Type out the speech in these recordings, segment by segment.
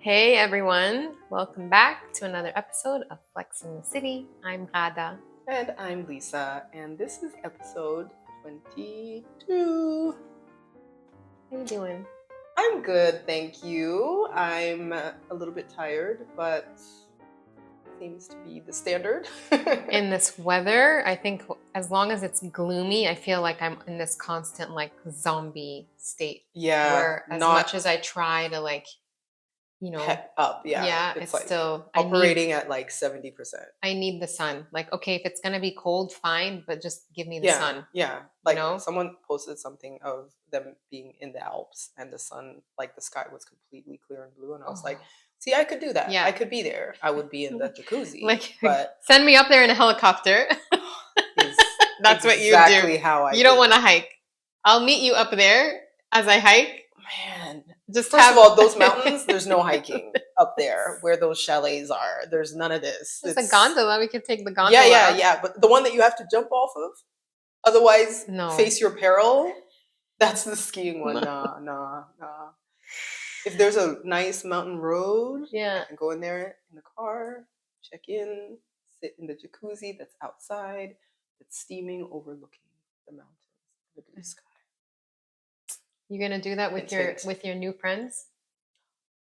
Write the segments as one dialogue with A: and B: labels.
A: Hey everyone, welcome back to another episode of Flex in the City. I'm Rada.
B: And I'm Lisa, and this is episode 22.
A: How you doing?
B: I'm good, thank you. I'm a little bit tired, but seems to be the standard.
A: In this weather, I think as long as it's gloomy, I feel like I'm in this constant zombie state.
B: Yeah,
A: Where as much as I try to
B: pep up,
A: yeah,
B: it's
A: it's
B: like
A: still
B: operating at like 70%.
A: I need the sun. Like, okay, if it's gonna be cold, fine, but just give me the sun.
B: Yeah. Like someone posted something of them being in the Alps and the sun, like the sky was completely clear and blue, and I was like, see, I could do that.
A: Yeah.
B: I could be there. I would be in the jacuzzi.
A: But send me up there in a helicopter. That's what you do.
B: Exactly how I.
A: You don't want to hike. I'll meet you up there as I hike.
B: Man,
A: just
B: first of all, those mountains. There's no hiking up there where those chalets are. There's none of this.
A: It's a gondola. We could take the gondola.
B: Yeah. But the one that you have to jump off of, otherwise face your peril. That's the skiing one. Nah. If there's a nice mountain road, I can go in there in the car, check in, sit in the jacuzzi that's outside, that's steaming, overlooking the mountains, the blue sky.
A: You gonna do that with your new friends?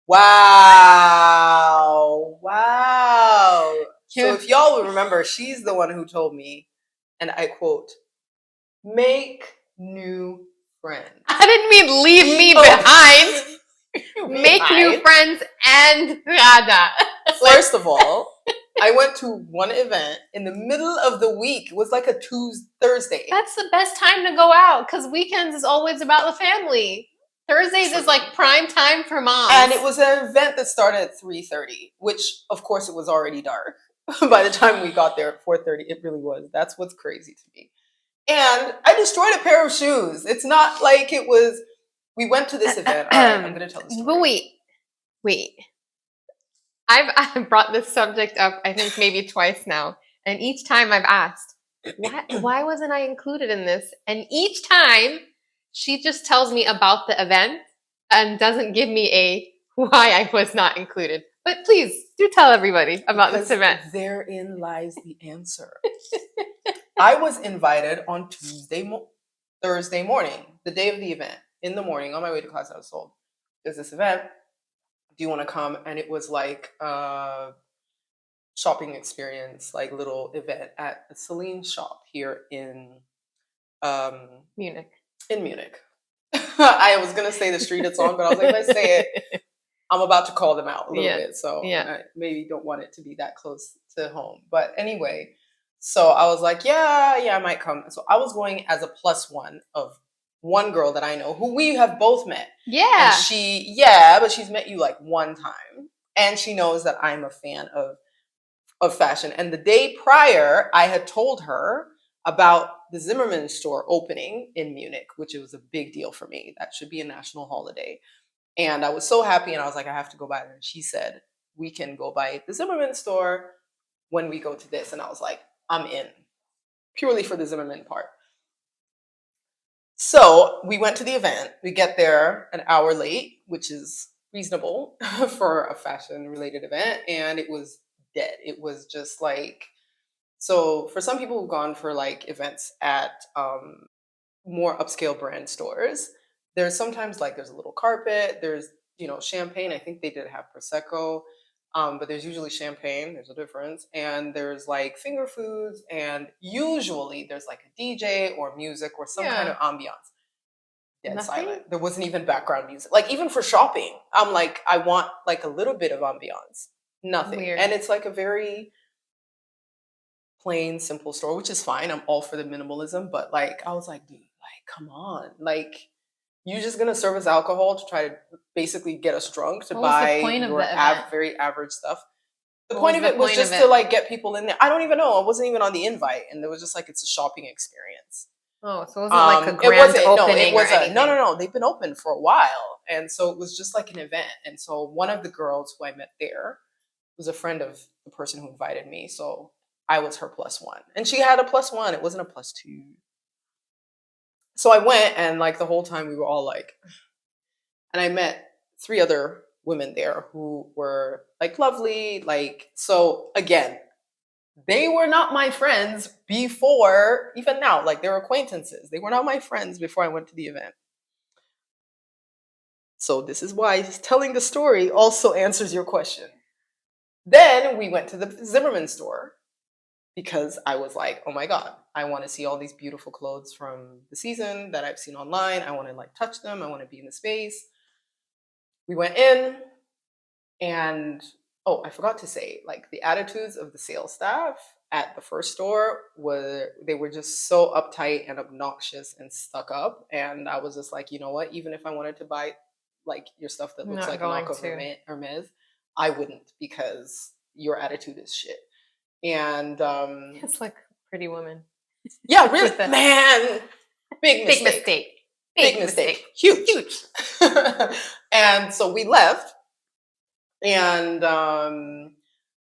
B: Wow. So if y'all will remember, she's the one who told me, and I quote, "Make new friends."
A: I didn't mean leave me behind. Make new friends and Rada.
B: First of all, I went to one event in the middle of the week. It was like a Thursday.
A: That's the best time to go out because weekends is always about the family. Thursdays is like prime time for moms.
B: And it was an event that started at 3:30, which of course it was already dark. By the time we got there at 4:30, it really was. That's what's crazy to me. And I destroyed a pair of shoes. It's not like it was, we went to this event. All right, I'm going to tell the story.
A: But wait. I've brought this subject up, I think maybe twice now. And each time I've asked, why wasn't I included in this? And each time she just tells me about the event and doesn't give me a why I was not included. But please do tell everybody about this event.
B: Therein lies the answer. I was invited on Thursday morning, the day of the event. In the morning, on my way to class, I was told, there's this event. Do you want to come? And it was like a shopping experience, like little event at a Celine shop here in
A: Munich.
B: In Munich. I was going to say the street it's on, but I was like, if I say it, I'm about to call them out a little bit. So I maybe don't want it to be that close to home. But anyway, so I was like, yeah, I might come. So I was going as a +1 of one girl that I know who we have both met.
A: Yeah.
B: And but she's met you like one time. And she knows that I'm a fan of fashion. And the day prior, I had told her about the Zimmermann store opening in Munich, which was a big deal for me. That should be a national holiday. And I was so happy, and I was like, I have to go by there. And she said, we can go by the Zimmermann store when we go to this. And I was like, I'm in, purely for the Zimmermann part. So we went to the event. We get there an hour late, which is reasonable for a fashion-related event. And it was dead. It was just like, so for some people who've gone for like events at more upscale brand stores, there's sometimes like there's a little carpet, there's, champagne. I think they did have Prosecco, but there's usually champagne. There's a difference. And there's like finger foods, and usually there's like a DJ or music or some kind of ambiance. Dead silent. There wasn't even background music. Like even for shopping, I'm like, I want like a little bit of ambiance. Nothing. Weird. And it's like a very plain, simple store, which is fine. I'm all for the minimalism, but like I was like, dude, like come on, like you're just gonna serve us alcohol to try to basically get us drunk to buy your very average stuff. The point of it was just to like get people in there. I don't even know. I wasn't even on the invite, and it was just like it's a shopping experience.
A: Oh, so it wasn't like a grand opening?
B: No. They've been open for a while, and so it was just like an event. And so one of the girls who I met there was a friend of the person who invited me, so I was her +1, and she had a +1. It wasn't a +2. So I went, and like the whole time we were all like, and I met 3 other women there who were like lovely. Like, so again, they were not my friends before, even now, like they're acquaintances. They were not my friends before I went to the event. So this is why telling the story also answers your question. Then we went to the Zimmerman store because I was like, oh my God, I want to see all these beautiful clothes from the season that I've seen online. I want to like touch them. I want to be in the space. We went in and oh, I forgot to say, like the attitudes of the sales staff at the first store they were just so uptight and obnoxious and stuck up. And I was just like, you know what? Even if I wanted to buy like your stuff that looks
A: Not
B: like a
A: going
B: knockoff
A: to.
B: Hermes, I wouldn't because your attitude is shit. And
A: It's like Pretty Woman.
B: yeah,
A: With
B: really,
A: the
B: man, big
A: big
B: mistake.
A: mistake.
B: Big mistake. Huge. And so we left, and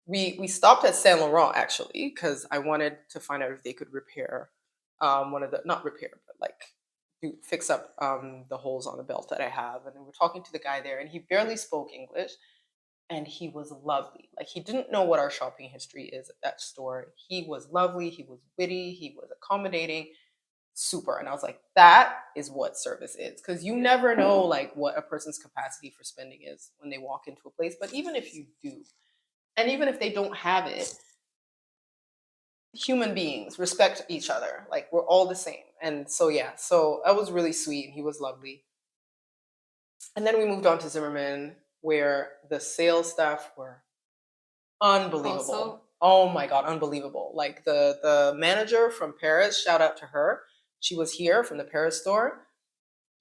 B: we stopped at Saint Laurent actually because I wanted to find out if they could repair one of the not repair but like fix up the holes on the belt that I have. And we were talking to the guy there, and he barely spoke English, and he was lovely. Like he didn't know what our shopping history is at that store. He was lovely. He was witty. He was accommodating. Super. And I was like, that is what service is, because you never know like what a person's capacity for spending is when they walk into a place. But even if you do, and even if they don't have it, human beings respect each other. Like we're all the same. And so yeah, so that was really sweet, and he was lovely. And then we moved on to Zimmerman, where the sales staff were unbelievable.
A: Also,
B: oh my God, unbelievable. Like the manager from Paris, shout out to her. She was here from the Paris store.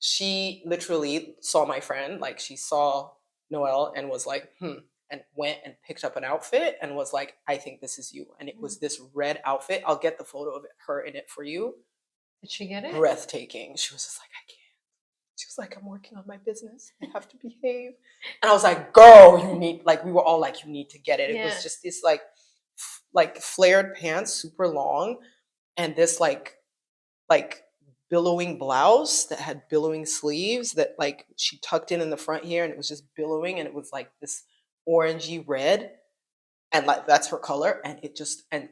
B: She literally saw my friend, like she saw Noelle and was like, and went and picked up an outfit and was like, I think this is you. And it was this red outfit. I'll get the photo of her in it for you.
A: did she get it?
B: Breathtaking. She was just like, I can't. She was like, I'm working on my business. I have to behave. And I was like, girl, you need, like, we were all like, you need to get it. It was just this like flared pants, super long, and this like billowing blouse that had billowing sleeves that like she tucked in the front here, and it was just billowing, and it was like this orangey red, and like that's her color, and it just, and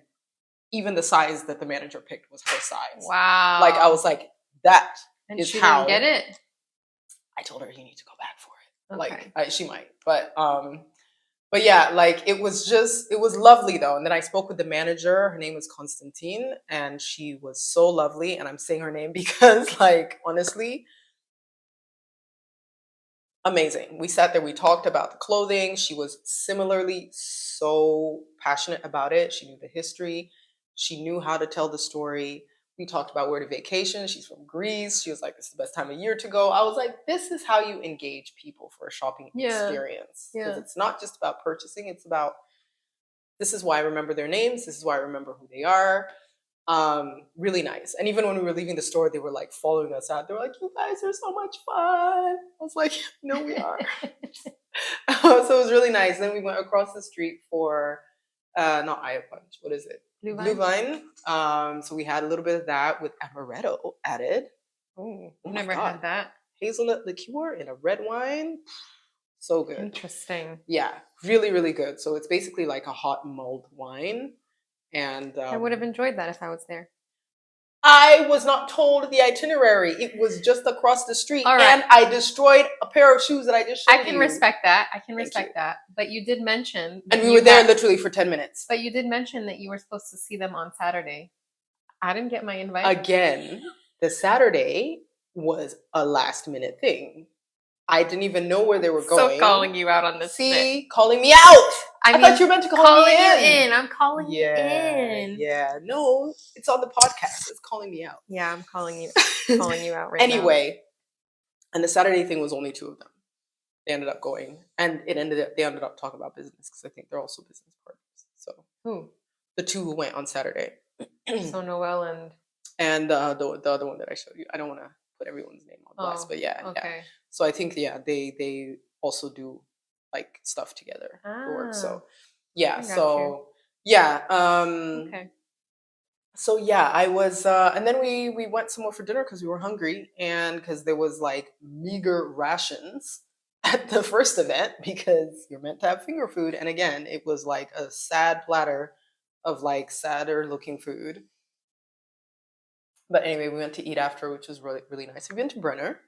B: even the size that the manager picked was her size.
A: Wow.
B: Like I was like, that
A: and
B: is
A: she
B: how
A: didn't get it.
B: I told her you need to go back for it.
A: Okay.
B: Like she might, but yeah, like it was lovely though. And then I spoke with the manager. Her name was Constantine, and she was so lovely. And I'm saying her name because, like, honestly, amazing. We sat there, we talked about the clothing. She was similarly so passionate about it. She knew the history, she knew how to tell the story. We talked about where to vacation. She's from Greece. She was like, this is the best time of year to go. I was like, this is how you engage people for a shopping experience. Because it's not just about purchasing, it's about, this is why I remember their names. This is why I remember who they are. Really nice. And even when we were leaving the store, they were like following us out. They were like, you guys are so much fun. I was like, no, we are. So it was really nice. Then we went across the street for, not Aya Punch. What is it? Blue Vine. So we had a little bit of that with amaretto added.
A: Oh, never had that.
B: Hazelnut liqueur in a red wine. So good.
A: Interesting.
B: Yeah, really, really good. So it's basically like a hot mulled wine. And
A: I would have enjoyed that if I was there.
B: I was not told the itinerary. It was just across the street.
A: All right.
B: And I destroyed a pair of shoes that I just showed you.
A: I can respect that. I can respect that. But you did mention
B: that, and we were there literally for 10 minutes.
A: But you did mention that you were supposed to see them on Saturday. I didn't get my invite.
B: Again, the Saturday was a last minute thing. I didn't even know where they were going.
A: So calling you out on this.
B: See, calling me out. I thought you were meant to call me
A: in. I'm calling you in.
B: Yeah, no, it's on the podcast. It's calling me out.
A: Yeah, I'm calling you out right now.
B: Anyway, and the Saturday thing was only 2 of them. They ended up going, and they ended up talking about business because I think they're also business partners. So
A: who?
B: The 2 who went on Saturday.
A: So Noelle
B: and the other one that I showed you. I don't want to put everyone's name on blast, but yeah, okay. Yeah. So I think they also do like stuff together for work. So yeah, okay. So yeah, I was, and then we went somewhere for dinner because we were hungry, and because there was like meager rations at the first event because you're meant to have finger food. And again, it was like a sad platter of like sadder looking food. But anyway, we went to eat after, which was really, really nice. Have you been to Brenner?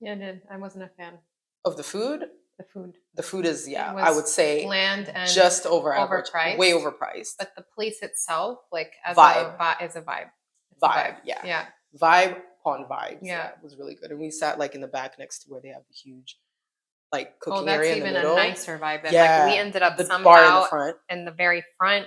A: Yeah, I did. I wasn't a fan.
B: Of the food?
A: The food.
B: The food is, yeah,
A: was
B: I would say
A: bland and
B: just over average,
A: overpriced.
B: way overpriced.
A: But the place itself, like as
B: Vibe.
A: is a vibe. It's
B: Vibe,
A: a
B: yeah.
A: Yeah.
B: Vibe upon vibes.
A: Yeah.
B: It was really good. And we sat like in the back next to where they have the huge like cooking
A: that's
B: area in the
A: even
B: middle.
A: a nicer vibe. And
B: Yeah.
A: like we ended up
B: the
A: somehow
B: bar in the front.
A: in the very front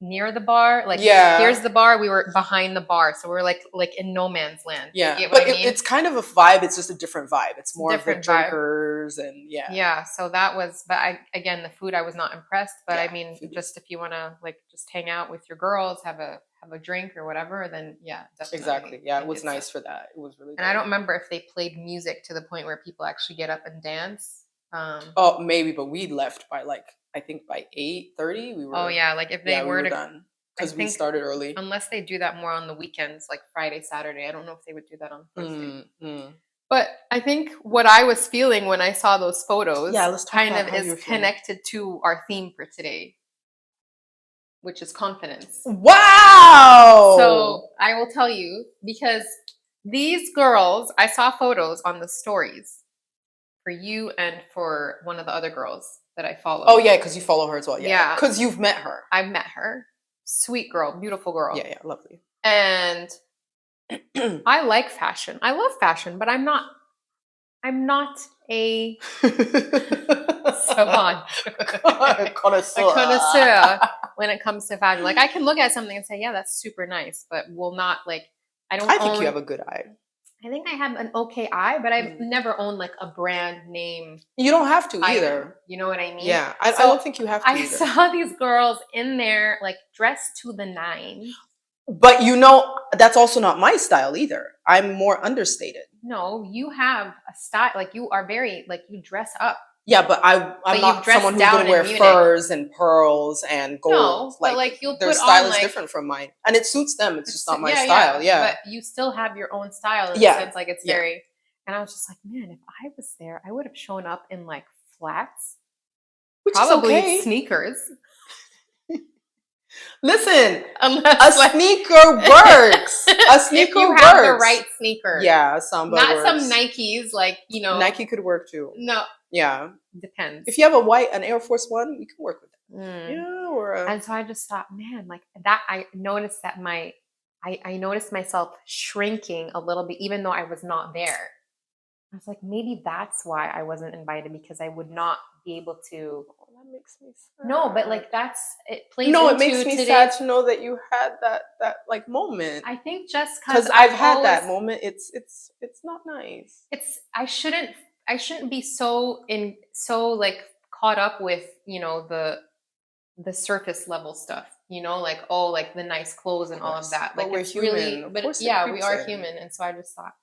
A: near the bar. Like
B: Yeah.
A: here's the bar, we were behind the bar. So we're like in no man's land.
B: Yeah.
A: You get what
B: But
A: I mean?
B: it's kind of a vibe, it's just a different vibe. It's more
A: Different
B: of the drinkers and yeah.
A: Yeah, so that was, but again, the food I was not impressed. But
B: Yeah,
A: I mean, just if you want to like just hang out with your girls, have a drink or whatever, then yeah, definitely.
B: Exactly. Yeah, it was nice for that. It was really good.
A: And I don't remember if they played music to the point where people actually get up and dance.
B: Oh, maybe, but we left by like I think by 8:30 we were.
A: Oh yeah, like if they were
B: done because we started early.
A: Unless they do that more on the weekends, like Friday, Saturday. I don't know if they would do that on Thursday. But I think what I was feeling when I saw those photos,
B: let's talk
A: kind
B: about
A: of
B: how you were
A: is
B: feeling.
A: connected to our theme for today, which is confidence.
B: Wow!
A: So I will tell you, because these girls, I saw photos on the stories for you and for one of the other girls that I follow.
B: Oh yeah, because you follow her as well.
A: Yeah.
B: Because you've met her.
A: I've met her. Sweet girl, beautiful girl.
B: Yeah, lovely.
A: And I like fashion. I love fashion, but I'm not a savant.
B: A connoisseur.
A: A connoisseur when it comes to fashion. Like I can look at something and say, yeah, that's super nice, but will not like I think
B: you have a good eye.
A: I think I have an okay eye, but I've never owned like a brand name.
B: You don't have to either.
A: You know what I mean?
B: Yeah, I don't think you have to.
A: I saw these girls in there like dressed to the nines.
B: But that's also not my style either. I'm more understated.
A: No, you have a style. Like you are very like you dress up.
B: Yeah, but I'm not someone who's going to wear furs and pearls and gold.
A: No, but like you'll
B: their
A: put
B: style
A: on,
B: is different from mine, and it suits them. It's just not my
A: yeah,
B: style. Yeah,
A: but you still have your own style in the sense like it's very. And I was just like, man, if I was there, I would have shown up in like flats,
B: which
A: probably
B: is okay.
A: Sneakers.
B: Listen, a sneaker works. A sneaker
A: if you
B: works.
A: have the right sneaker.
B: Yeah, Samba
A: not
B: works.
A: some Nikes, like
B: Nike could work too.
A: No.
B: Yeah,
A: depends.
B: If you have an Air Force One, you can work with it. Yeah, or
A: and so I just thought, man, like that. I noticed that I noticed myself shrinking a little bit, even though I was not there. I was like, maybe that's why I wasn't invited, because I would not be able to.
B: Oh, that makes me sad.
A: No, but like it plays.
B: No,
A: into
B: it makes me sad to know that you had that like moment.
A: I think just because
B: I've had that moment, it's not nice.
A: I shouldn't be so like caught up with the surface level stuff. Like like the nice clothes and all of that. Like
B: we're
A: it's
B: human.
A: Really, but we are human, and so I just thought,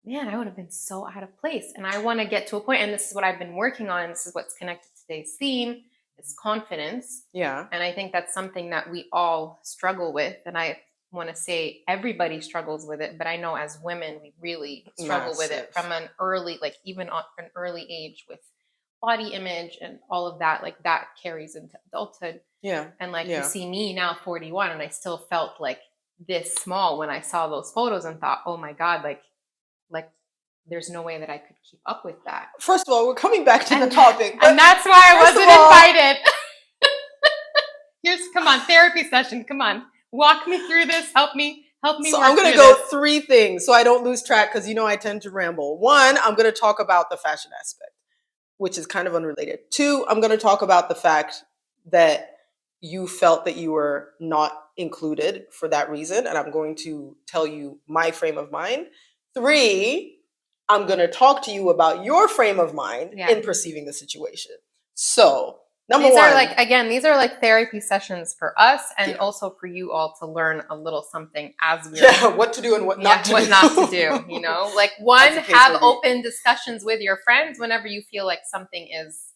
A: man, I would have been so out of place. And I want to get to a point, and this is what I've been working on, and this is what's connected to today's theme, is confidence.
B: Yeah.
A: And I think that's something that we all struggle with. And I want to say everybody struggles with it, but I know as women, we really struggle with it from an early, like even on an early age, with body image and all of that. Like that carries into adulthood.
B: Yeah.
A: And like you see me now 41, and I still felt like this small when I saw those photos and thought, oh my God, like there's no way that I could keep up with that.
B: First of all, we're coming back to the topic.
A: And that's why I wasn't invited. Come on, therapy session. Come on. Walk me through this. Help me.
B: So I'm going to go 3 things so I don't lose track, because I tend to ramble. 1, I'm going to talk about the fashion aspect, which is kind of unrelated. 2, I'm going to talk about the fact that you felt that you were not included for that reason, and I'm going to tell you my frame of mind. 3, I'm going to talk to you about your frame of mind in perceiving the situation. So, number 1.
A: These are like therapy sessions for us, and also for you all to learn a little something as we're
B: what to do and what not to do.
A: What not to do, Like have open discussions with your friends whenever you feel like something is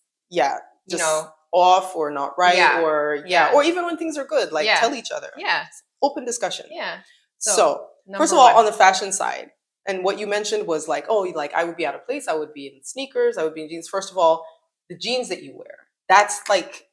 B: off or not right, or even when things are good, tell each other.
A: Yeah.
B: Open discussion.
A: Yeah.
B: So first of all, on the fashion side, And what you mentioned was like, oh, like I would be out of place. I would be in sneakers. I would be in jeans. First of all, the jeans that you wear, that's like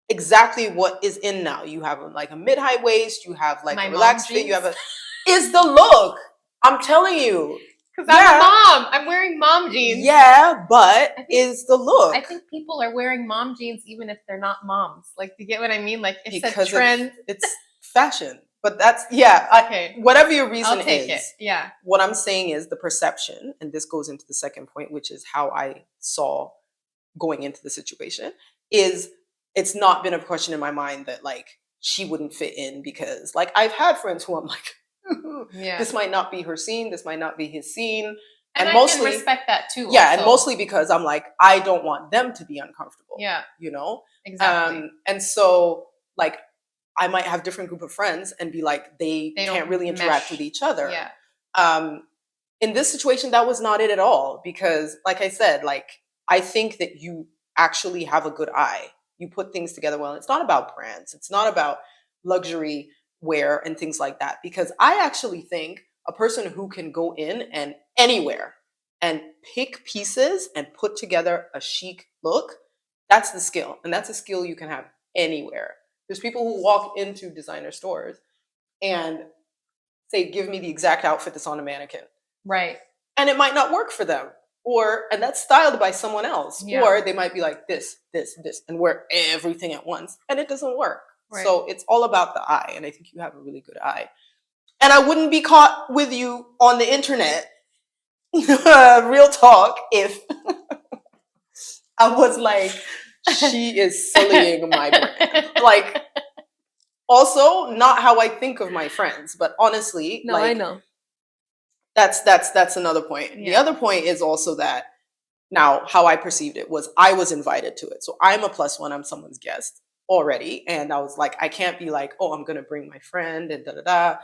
B: exactly what is in now. You have like a mid-high waist. You have like
A: My
B: a
A: mom
B: relaxed fit. You
A: jeans.
B: have a, is the look. I'm telling you.
A: Because I'm a
B: Yeah,
A: mom. I'm wearing mom jeans.
B: yeah, but
A: I think
B: is the look.
A: I think people are wearing mom jeans even if they're not moms. Like, you get what I mean? Like, it's
B: Because
A: a trend.
B: it's fashion. But that's, yeah,
A: Okay.
B: whatever your reason
A: I'll take it.
B: is.
A: Yeah.
B: What I'm saying is the perception, and this goes into the second point, which is how I saw going into the situation, is it's not been a question in my mind that like she wouldn't fit in, because like I've had friends who I'm like,
A: Yeah.
B: this might not be her scene, this might not be his scene.
A: And I
B: mostly
A: can respect that too.
B: yeah,
A: also.
B: and mostly because I'm like, I don't want them to be uncomfortable.
A: Yeah.
B: You know?
A: Exactly.
B: And so like I might have different group of friends and be like, they can't
A: don't
B: really interact
A: mesh.
B: with each other.
A: Yeah.
B: In this situation, that was not it at all, because like I said, like I think that you actually have a good eye. You put things together well. It's not about brands. It's not about luxury wear and things like that, because I actually think a person who can go in and anywhere and pick pieces and put together a chic look, that's the skill. And that's a skill you can have anywhere. There's people who walk into designer stores and say, give me the exact outfit that's on a mannequin.
A: Right.
B: And it might not work for them. And that's styled by someone else.
A: Yeah.
B: Or they might be like this, and wear everything at once. And it doesn't work.
A: Right.
B: So it's all about the eye. And I think you have a really good eye. And I wouldn't be caught with you on the internet, real talk, if I was like, she is sullying my brand. Like, also not how I think of my friends, but honestly,
A: No,
B: like,
A: I know.
B: That's another point.
A: Yeah.
B: The other point is also that now how I perceived it was I was invited to it. So I'm a plus one, I'm someone's guest already. And I was like, I can't be like, oh, I'm gonna bring my friend and da da da.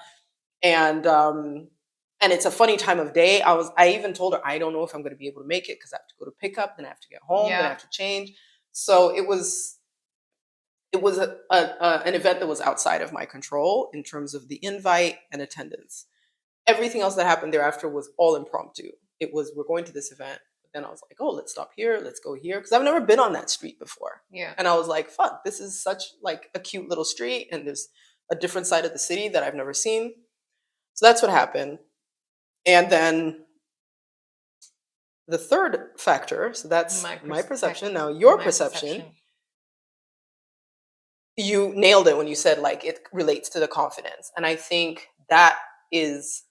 B: And it's a funny time of day. I even told her I don't know if I'm gonna be able to make it because I have to go to pick up, then I have to get home, then I have to change. So it was an event that was outside of my control in terms of the invite and attendance. Everything else that happened thereafter was all impromptu. It was, we're going to this event. But then I was like, oh, let's stop here. Let's go here. Because I've never been on that street before.
A: Yeah.
B: And I was like, fuck, this is such like a cute little street. And there's a different side of the city that I've never seen. So that's what happened. And then the third factor, so that's my perception. Now your perception. You nailed it when you said like it relates to the confidence. And I think that is,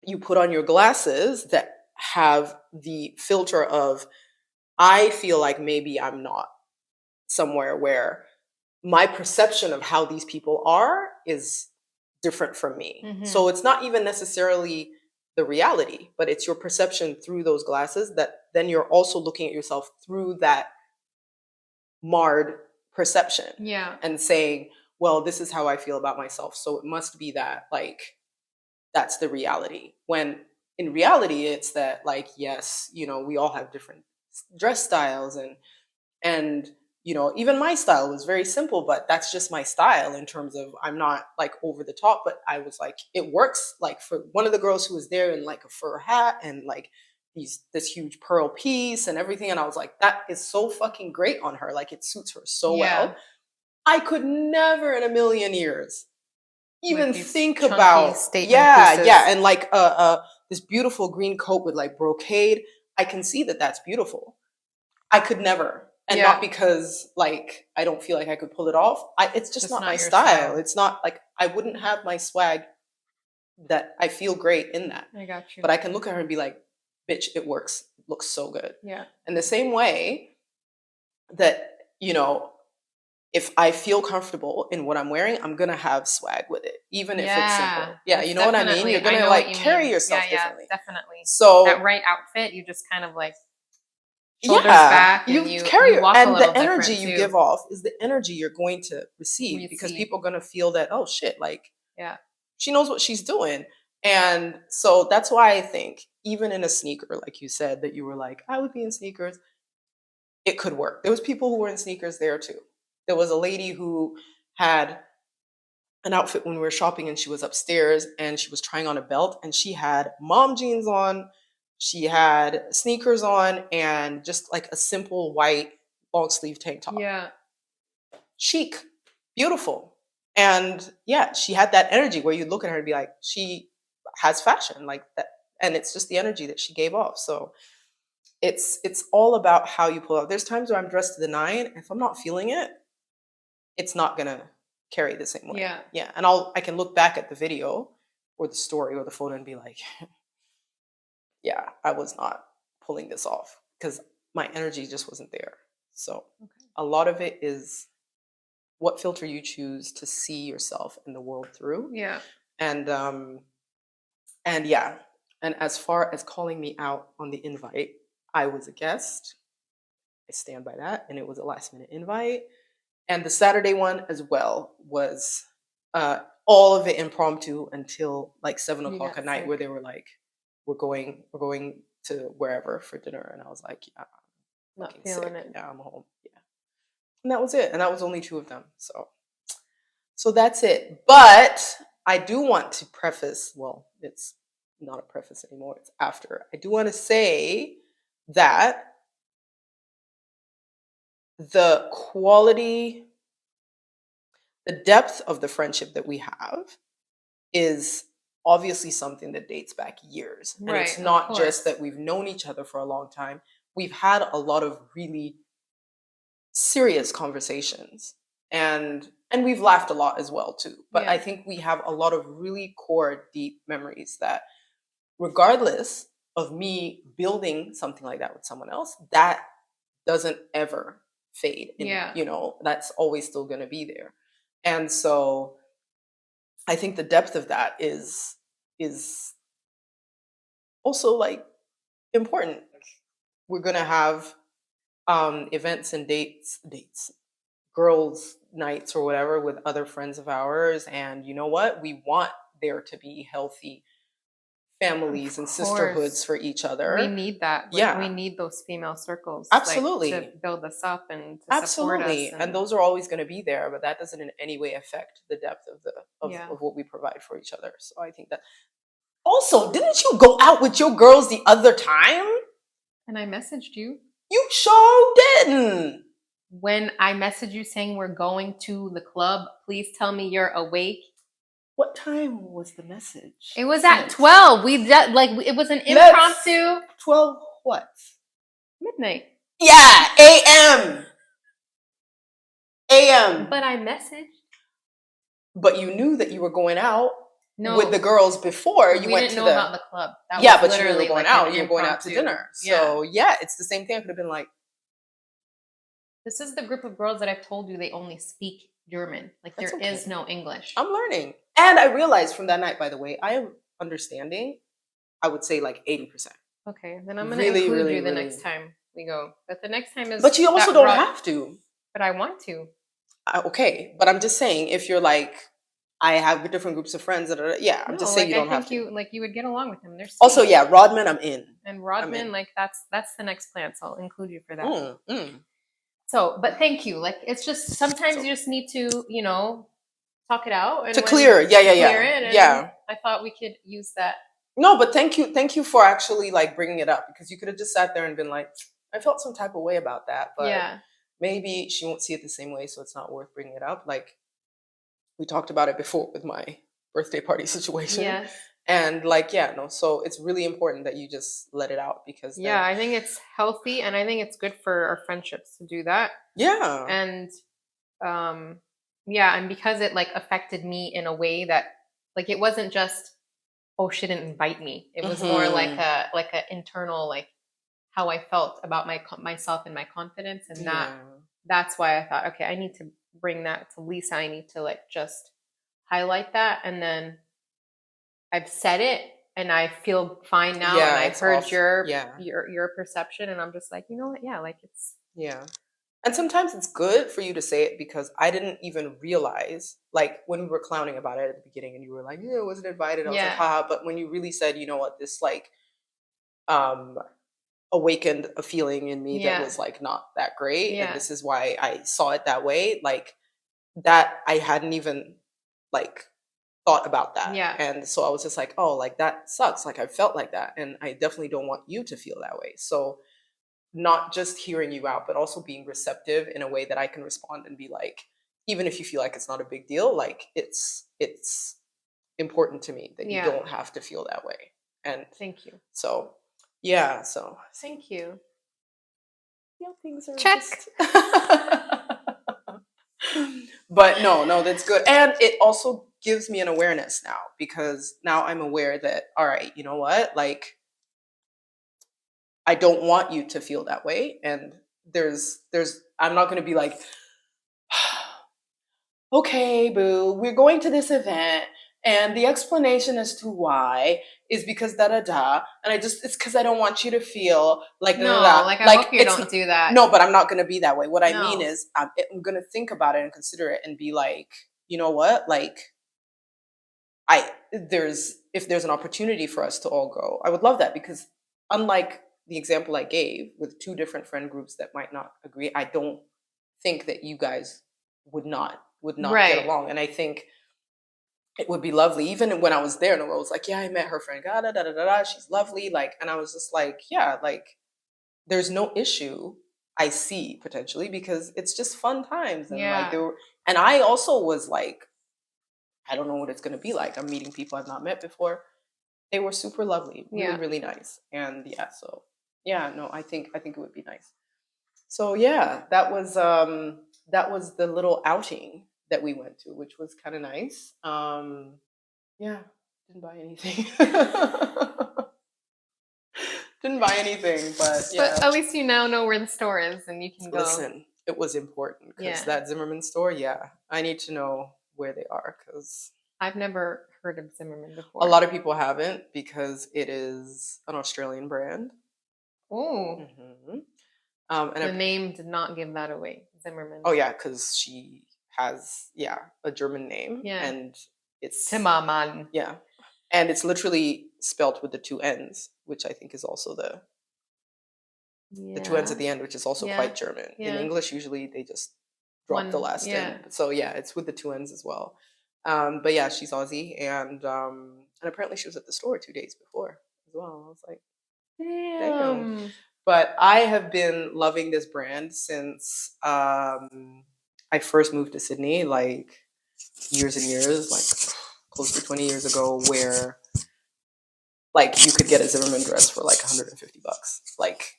B: you put on your glasses that have the filter of, I feel like maybe I'm not somewhere where my perception of how these people are is different from me.
A: Mhm.
B: So it's not even necessarily the reality, but it's your perception through those glasses that then you're also looking at yourself through that marred perception.
A: Yeah.
B: And saying, well, this is how I feel about myself. So it must be that like, that's the reality. When in reality, it's that like, yes, you know, we all have different dress styles and, you know, even my style was very simple, but that's just my style in terms of, I'm not like over the top, but I was like, it works. Like for one of the girls who was there in like a fur hat and like this huge pearl piece and everything. And I was like, that is so fucking great on her. Like it suits her so well. I could never in a million years even think about
A: pieces.
B: And like this beautiful green coat with like brocade. I can see that that's beautiful. I could never. And not because like I don't feel like I could pull it off. It's just not my style. It's not like I wouldn't have my swag that I feel great in that.
A: I got you.
B: But I can look at her and be like, bitch, it works. It looks so good.
A: Yeah.
B: In the same way that, you know, if I feel comfortable in what I'm wearing, I'm gonna have swag with it, even if it's simple. Yeah, you know what I mean? You're gonna like carry yourself differently.
A: Definitely.
B: So
A: that right outfit, you just kind of like shoulders back, and you
B: carry
A: you walk
B: and
A: a little
B: the energy
A: different,
B: you
A: too.
B: give off is the energy you're going to receive because people are gonna feel that, oh shit, like she knows what she's doing. And so that's why I think even in a sneaker, like you said, that you were like, I would be in sneakers, it could work. There was people who were in sneakers there too. There was a lady who had an outfit when we were shopping, and she was upstairs and she was trying on a belt, and she had mom jeans on, she had sneakers on, and just like a simple white long sleeve tank top.
A: Yeah.
B: Chic, beautiful. And yeah, she had that energy where you look at her and be like, she has fashion like that. And it's just the energy that she gave off. So it's all about how you pull out. There's times where I'm dressed to the nine. If I'm not feeling it, it's not gonna carry the same way.
A: Yeah.
B: Yeah. And I can look back at the video or the story or the photo and be like, yeah, I was not pulling this off because my energy just wasn't there. So
A: Okay.
B: a lot of it is what filter you choose to see yourself in the world through.
A: Yeah.
B: And yeah, and as far as calling me out on the invite, I was a guest. I stand by that, and it was a last minute invite. And the Saturday one as well was all of it impromptu until like 7 o'clock
A: got
B: at night,
A: sick.
B: where they were like, we're going to wherever for dinner, and I was like, yeah, I'm
A: Not
B: fucking
A: feeling
B: sick.
A: it.
B: Yeah, I'm home. Yeah, and that was it. And that was only two of them. So that's it. But I do want to preface, well, it's not a preface anymore, it's after. I do want to say that the quality, the depth of the friendship that we have is obviously something that dates back years. And
A: Right.
B: it's
A: Of
B: not just
A: course.
B: that we've known each other for a long time. We've had a lot of really serious conversations, and we've laughed a lot as well too. But I
A: Yeah.
B: think we have a lot of really core deep memories that, regardless of me building something like that with someone else, that doesn't ever fade. And
A: Yeah.
B: that's always still going to be there. And so I think the depth of that is also like important. We're going to have events and dates, girls nights or whatever with other friends of ours, and you know what, we want there to be healthy families
A: Of
B: and sisterhoods
A: course.
B: for each
A: We
B: other.
A: need that. Like we
B: Yeah,
A: need those female circles, like to
B: absolutely.
A: build us up and to support us.
B: Absolutely. And
A: And
B: those are always going to be there, but that doesn't in any way affect the depth of the
A: yeah.
B: of what we provide for each other. So I think that, also, didn't you go out with your girls the other time?
A: And I messaged you
B: You sure didn't.
A: when I messaged you saying we're going to the club. Please tell me you're awake.
B: What time was the message?
A: It was at
B: sent?
A: 12. We did like it was an
B: Let's-
A: impromptu
B: 12 what?
A: midnight.
B: Yeah, AM. AM.
A: But I messaged.
B: But you knew that you were going out
A: No,
B: with the girls before you
A: we
B: went
A: didn't
B: to
A: know
B: the.
A: about the club. That
B: Yeah,
A: was
B: but you knew you were
A: literally
B: going
A: like
B: out.
A: an
B: You were going out to
A: impromptu.
B: dinner.
A: Yeah.
B: So yeah, it's the same thing. I could have been like,
A: This is the group of girls that I've told you they only speak German. Like
B: That's
A: there is
B: okay.
A: no English.
B: I'm learning. And I realized from that night, by the way, I am understanding, I would say like 80%.
A: Okay, then I'm gonna
B: Really,
A: include
B: really,
A: you the
B: really.
A: next time we go. But the next time is.
B: But you also
A: that
B: don't
A: raw-
B: have to.
A: But I want to.
B: Okay, but I'm just saying, if you're like, I have different groups of friends that are, yeah, I'm just saying
A: like
B: you don't
A: I
B: have
A: think
B: to.
A: you would get along with them. They're sweet.
B: Also, yeah, Rodman, I'm in.
A: And
B: in.
A: Rodman, like that's the next plan. So I'll include you for that.
B: Mm.
A: So, but thank you. Like it's just sometimes you just need to, talk it out and
B: To clear, yeah,
A: clear it. And
B: yeah.
A: I thought we could use that.
B: No, but thank you for actually like bringing it up, because you could have just sat there and been like, I felt some type of way about that, but
A: Yeah.
B: maybe she won't see it the same way, so it's not worth bringing it up. Like we talked about it before with my birthday party situation.
A: Yes.
B: And like, yeah, no, so it's really important that you just let it out, because then,
A: Yeah, I think it's healthy and I think it's good for our friendships to do that.
B: yeah.
A: And yeah, and because it like affected me in a way that like it wasn't just, oh, she didn't invite me. It was more like a internal, like how I felt about myself and my confidence, and that's why I thought, okay, I need to bring that to Lisa. I need to like just highlight that, and then I've said it and I feel fine now, and I've heard your perception, and I'm just like, you know what? Yeah, like it's
B: And sometimes it's good for you to say it, because I didn't even realize, like when we were clowning about it at the beginning and you were like, yeah, I wasn't invited. I was like, haha. But when you really said, you know what, this like awakened a feeling in me that was like not that great. And this is why I saw it that way. Like that I hadn't even like thought about that.
A: Yeah.
B: And so I was just like, oh, like that sucks. Like I felt like that. And I definitely don't want you to feel that way. So not just hearing you out, but also being receptive in a way that I can respond and be like, even if you feel like it's not a big deal, like it's important to me that you
A: Yeah.
B: don't have to feel that way. And
A: Thank you.
B: so yeah, so
A: Thank you.
B: yeah, things are
A: Check.
B: just but no, that's good. And it also gives me an awareness now, because now I'm aware that, all right, you know what? Like, I don't want you to feel that way. And I'm not going to be like, okay, boo, we're going to this event. And the explanation as to why is because da da da. And it's because I don't want you to feel like da
A: No,
B: da da.
A: like I
B: Like,
A: hope you don't do that.
B: no, but I'm not going to be that way. What I mean
A: No.
B: is, I'm going to think about it and consider it and be like, you know what? Like, if there's an opportunity for us to all go, I would love that, because unlike the example I gave with two different friend groups that might not agree, I don't think that you guys would not
A: Right.
B: get along. And I think it would be lovely. Even when I was there, Nora was like, yeah, I met her friend, da da da da da, she's lovely. Like, and I was just like, yeah, like there's no issue I see potentially, because it's just fun times. And like
A: Yeah.
B: and I also was like, I don't know what it's gonna be like. I'm meeting people I've not met before. They were super lovely, really,
A: Yeah.
B: really nice. And yeah, so yeah, no, I think it would be nice. So yeah, that was the little outing that we went to, which was kind of nice. Yeah, didn't buy anything. Didn't buy anything, but yeah.
A: But at least you now know where the store is and you can go.
B: Listen, it was important, because that Zimmerman store, yeah, I need to know where they are, because
A: I've never heard of Zimmerman before.
B: a lot of people haven't, because it is an Australian brand.
A: Oh.
B: Mm-hmm. And
A: the name did not give that away, Zimmerman.
B: Oh yeah, because she has a German name, and it's
A: Timmerman.
B: Yeah, and it's literally spelt with the two N's, which I think is also the two N's at the end, which is also quite German. In English, usually they just drop the last N. So yeah, it's with the two N's as well. But yeah, she's Aussie, and apparently she was at the store 2 days before as well. I was like, damn. But I have been loving this brand since I first moved to Sydney, like years and years, like close to 20 years ago, where like you could get a Zimmerman dress for like $150. Like,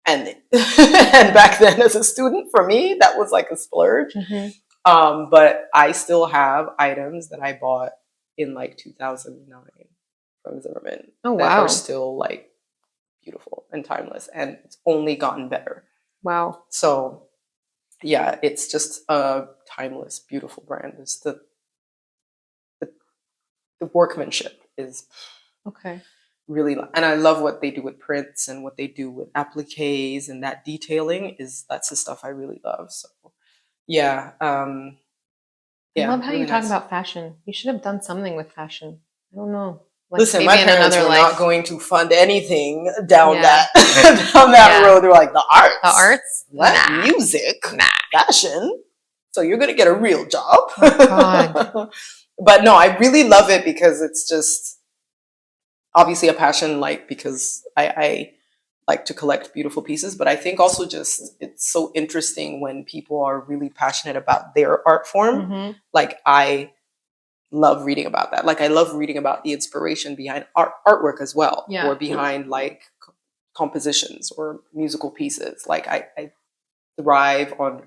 B: and and back then as a student, for me, that was like a splurge. Mm-hmm. But I still have items that I bought in like 2009 from Zimmerman that are still like beautiful and timeless, and it's only gotten better.
A: Wow.
B: So yeah, it's just a timeless, beautiful brand. It's the workmanship is really, and I love what they do with prints and what they do with appliques, and that detailing that's the stuff I really love. So yeah, I
A: love how you talk about fashion. You should have done something with fashion. I don't know.
B: Like, listen, my parents were not going to fund anything down that road. They're like, the arts, what? Music, fashion. So you're gonna get a real job. Oh, God. But no, I really love it, because it's just obviously a passion, like, because I like to collect beautiful pieces, but I think also just it's so interesting when people are really passionate about their art form. Mm-hmm. Like, I love reading about that. Like, I love reading about the inspiration behind artwork as well, or behind like compositions or musical pieces. Like, I thrive on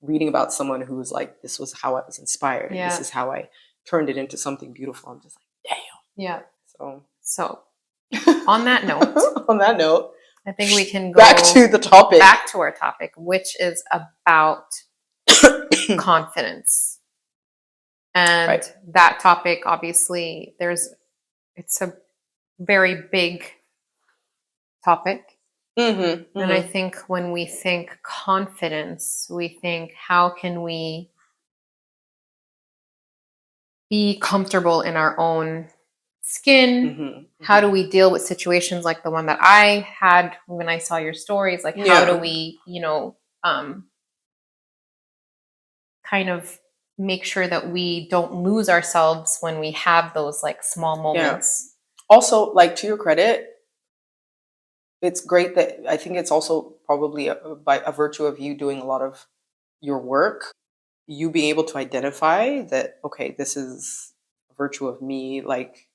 B: reading about someone who's like, this was how I was inspired. And this is how I turned it into something beautiful. I'm just like, damn. Yeah. So on that note,
A: I think we can go
B: back to the topic.
A: Back to our topic, which is about confidence. And that topic, obviously, it's a very big topic. Mm-hmm, mm-hmm. And I think when we think confidence, we think, how can we be comfortable in our own skin? Mm-hmm, mm-hmm. How do we deal with situations like the one that I had when I saw your stories? Like, how do we, kind of make sure that we don't lose ourselves when we have those like small moments.
B: Also, like, to your credit, it's great that I think it's also probably by a virtue of you doing a lot of your work, you being able to identify that, okay, this is a virtue of me, like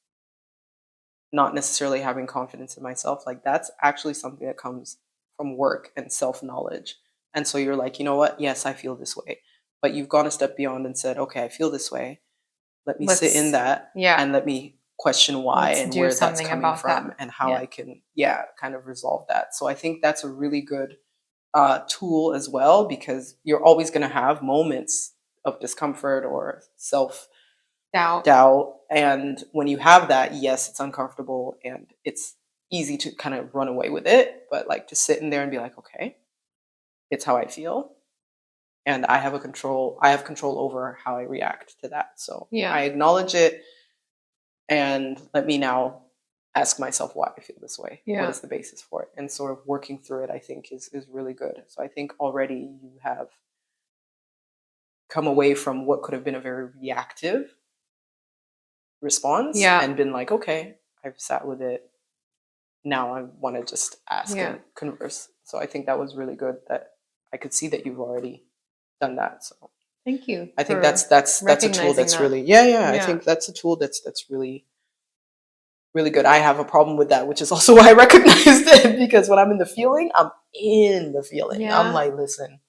B: not necessarily having confidence in myself. Like, that's actually something that comes from work and self knowledge. And so you're like, you know what? Yes, I feel this way. But you've gone a step beyond and said, okay, I feel this way. Let me sit in
A: Let's,
B: that
A: yeah,
B: and let me question why
A: let's
B: and
A: do
B: where that's
A: something
B: coming
A: about that.
B: from and how
A: Yeah.
B: I can, kind of resolve that. So I think that's a really good tool as well, because you're always going to have moments of discomfort or self doubt. And when you have that, yes, it's uncomfortable and it's easy to kind of run away with it. But like to sit in there and be like, okay, it's how I feel. And I have control over how I react to that. So
A: Yeah.
B: I acknowledge it and let me now ask myself why I feel this way.
A: Yeah.
B: What is the basis for it? And sort of working through it, I think, is really good. So I think already you have come away from what could have been a very reactive response
A: Yeah.
B: and been like, okay, I've sat with it. Now I want to just ask
A: Yeah.
B: and converse. So I think that was really good that I could see that you've already done that. So
A: Thank you.
B: I think
A: for
B: that's a tool that's
A: that.
B: really I think that's a tool that's really really good. I have a problem with that, which is also why I recognized it, because when I'm in the feeling, I'm in the feeling.
A: Yeah.
B: I'm like, listen,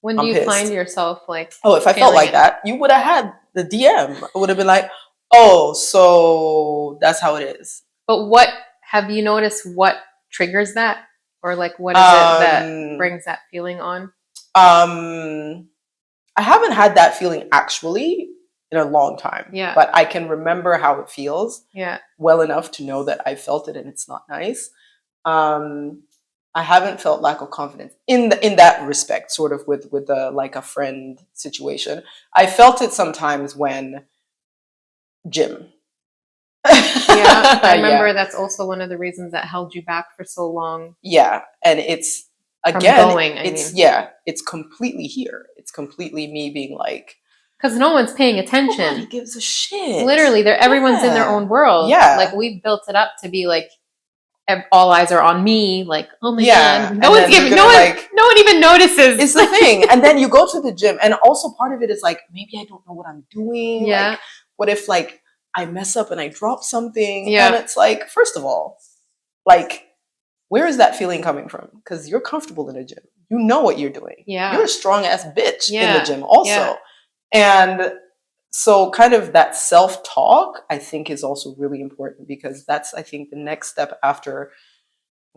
A: When do
B: I'm
A: you
B: pissed.
A: find yourself like,
B: oh, if I felt
A: feeling
B: like
A: it?
B: that, you would have had the DM. I would have been like, oh, so that's how it is.
A: But what have you noticed? What triggers that, or like what is it that brings that feeling on?
B: I haven't had that feeling actually in a long time.
A: Yeah.
B: But I can remember how it feels.
A: Yeah.
B: Well enough to know that I felt it and it's not nice. I haven't felt lack of confidence in that respect, sort of with like a friend situation. I felt it sometimes when gym.
A: Yeah, I remember that's also one of the reasons that held you back for so long.
B: Yeah, and it's again,
A: going,
B: it's completely here. It's completely me being like,
A: because no one's paying attention.
B: Nobody gives a shit.
A: Literally, everyone's in their own world.
B: Yeah,
A: like we've built it up to be like all eyes are on me. Like, oh my god,
B: no one's giving.
A: No one even notices.
B: It's the thing. And then you go to the gym, and also part of it is like, maybe I don't know what I'm doing.
A: Yeah.
B: Like, what if like I mess up and I drop something?
A: Yeah.
B: And it's like, first of all, like, where is that feeling coming from? Because you're comfortable in a gym. You know what you're doing.
A: Yeah.
B: You're a strong ass bitch
A: Yeah.
B: in the gym also.
A: Yeah.
B: And so kind of that self-talk, I think, is also really important, because that's, I think, the next step after,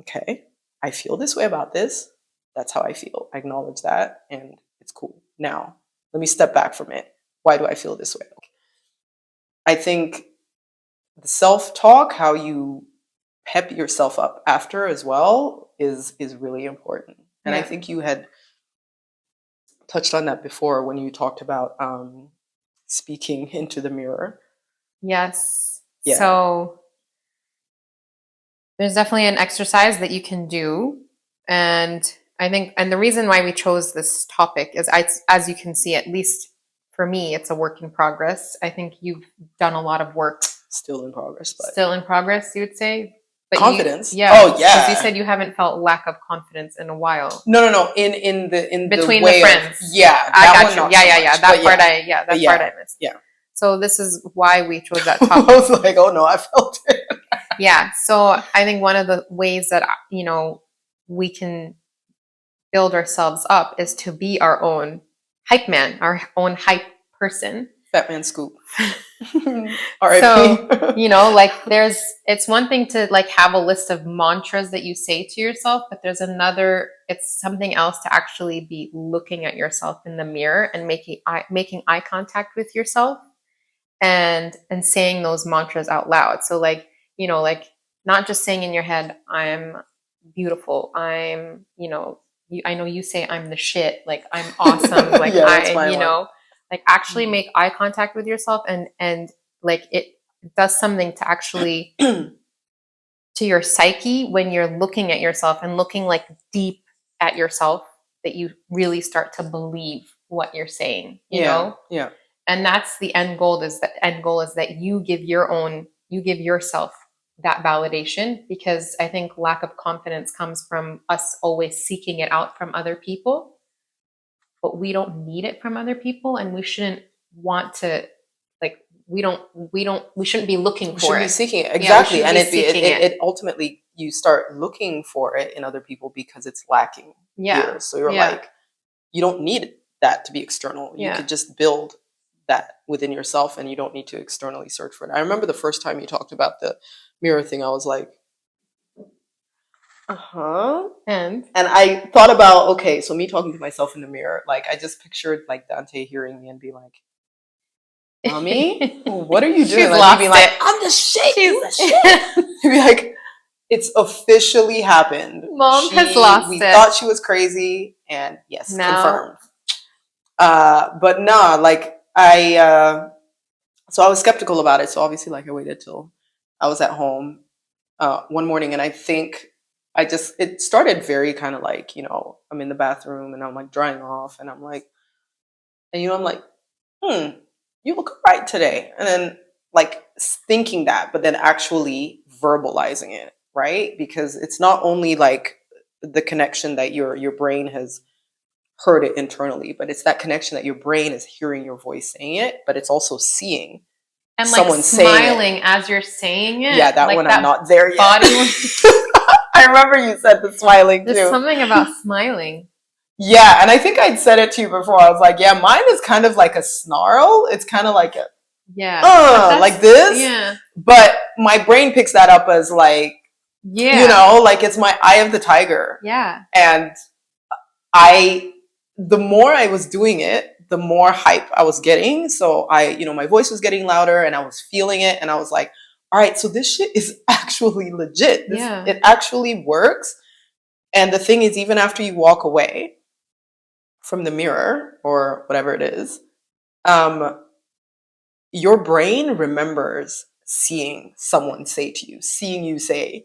B: okay, I feel this way about this. That's how I feel. I acknowledge that and it's cool. Now, let me step back from it. Why do I feel this way? I think the self-talk, how you pep yourself up after as well, is really important. And I think you had touched on that before when you talked about speaking into the mirror.
A: Yes.
B: Yeah.
A: So there's definitely an exercise that you can do. And I think, and the reason why we chose this topic is, as you can see, at least for me, it's a work in progress. I think you've done a lot of work.
B: Still in progress, but.
A: Still in progress, you would say? But
B: confidence.
A: Yeah.
B: Oh yeah.
A: Because you said you haven't felt lack of confidence in a while.
B: No. In
A: between
B: the way
A: the friends.
B: I got
A: you. Yeah. That part I missed.
B: Yeah.
A: So this is why we chose that topic.
B: I was like, oh no, I felt it.
A: Yeah. So I think one of the ways that we can build ourselves up is to be our own hype man, our own hype person.
B: Fat man scoop.
A: So, like it's one thing to like have a list of mantras that you say to yourself, but there's it's something else to actually be looking at yourself in the mirror and making eye contact with yourself and saying those mantras out loud. So like, like not just saying in your head, I'm beautiful. I'm, I know you say I'm the shit. Like I'm awesome. Like like actually make eye contact with yourself and like it does something to actually to your psyche when you're looking at yourself and looking like deep at yourself, that you really start to believe what you're saying, you know?
B: Yeah.
A: And that's the end goal, is that you give yourself that validation, because I think lack of confidence comes from us always seeking it out from other people, but we don't need it from other people, and we shouldn't want to, like, we shouldn't be looking
B: We
A: for
B: should be
A: it.
B: seeking it.
A: Yeah, we
B: Exactly.
A: shouldn't
B: And
A: be
B: it
A: seeking it.
B: ultimately, you start looking for it in other people because it's lacking
A: Yeah.
B: here. So you're
A: Yeah.
B: like, you don't need that to be external. You
A: Yeah.
B: could just build that within yourself, and you don't need to externally search for it. I remember the first time you talked about the mirror thing, I was like, uh-huh.
A: And
B: I thought about, okay, so me talking to myself in the mirror, like I just pictured like Dante hearing me and be like, Mommy, what are you doing?
A: She's
B: Like
A: lost
B: me being like,
A: it.
B: I'm the shit.
A: She's
B: You the shit. Be like, it's officially happened.
A: Mom has lost
B: We
A: it.
B: thought she was crazy, and yes,
A: Now,
B: confirmed. But nah, like so I was skeptical about it. So obviously, like I waited till I was at home one morning, and I think it started very kind of like, I'm in the bathroom and I'm like drying off, and I'm like, and I'm like, you look right today, and then like thinking that, but then actually verbalizing it, right? Because it's not only like the connection that your brain has heard it internally, but it's that connection that your brain is hearing your voice saying it, but it's also seeing
A: and like
B: someone saying
A: smiling
B: it.
A: as you're saying it.
B: Yeah, that
A: like
B: one
A: that
B: I'm not there yet.
A: body.
B: I remember you said the smiling
A: There's
B: too.
A: something about smiling.
B: Yeah, and I think I'd said it to you before. I was like, yeah, mine is kind of like a snarl. It's kind of like a like this.
A: Yeah.
B: But my brain picks that up as like, like it's my eye of the tiger.
A: Yeah.
B: And the more I was doing it, the more hype I was getting. So my voice was getting louder and I was feeling it. And I was like, all right, so this shit is actually legit. It actually works. And the thing is, even after you walk away from the mirror or whatever it is, your brain remembers seeing someone say to you, seeing you say,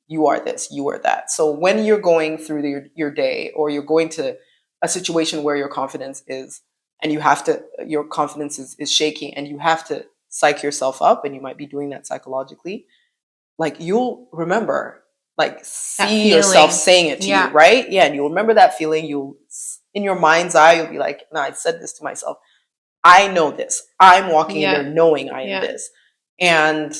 B: you are this, you are that. So when you're going through your day, or you're going to a situation where your confidence is, and your confidence is shaking, and you have to psych yourself up, and you might be doing that psychologically, like you'll remember, like see yourself saying it to you, right? Yeah, and you'll remember that feeling. In your mind's eye, you'll be like, no, I said this to myself. I know this. I'm walking in there knowing I am this. And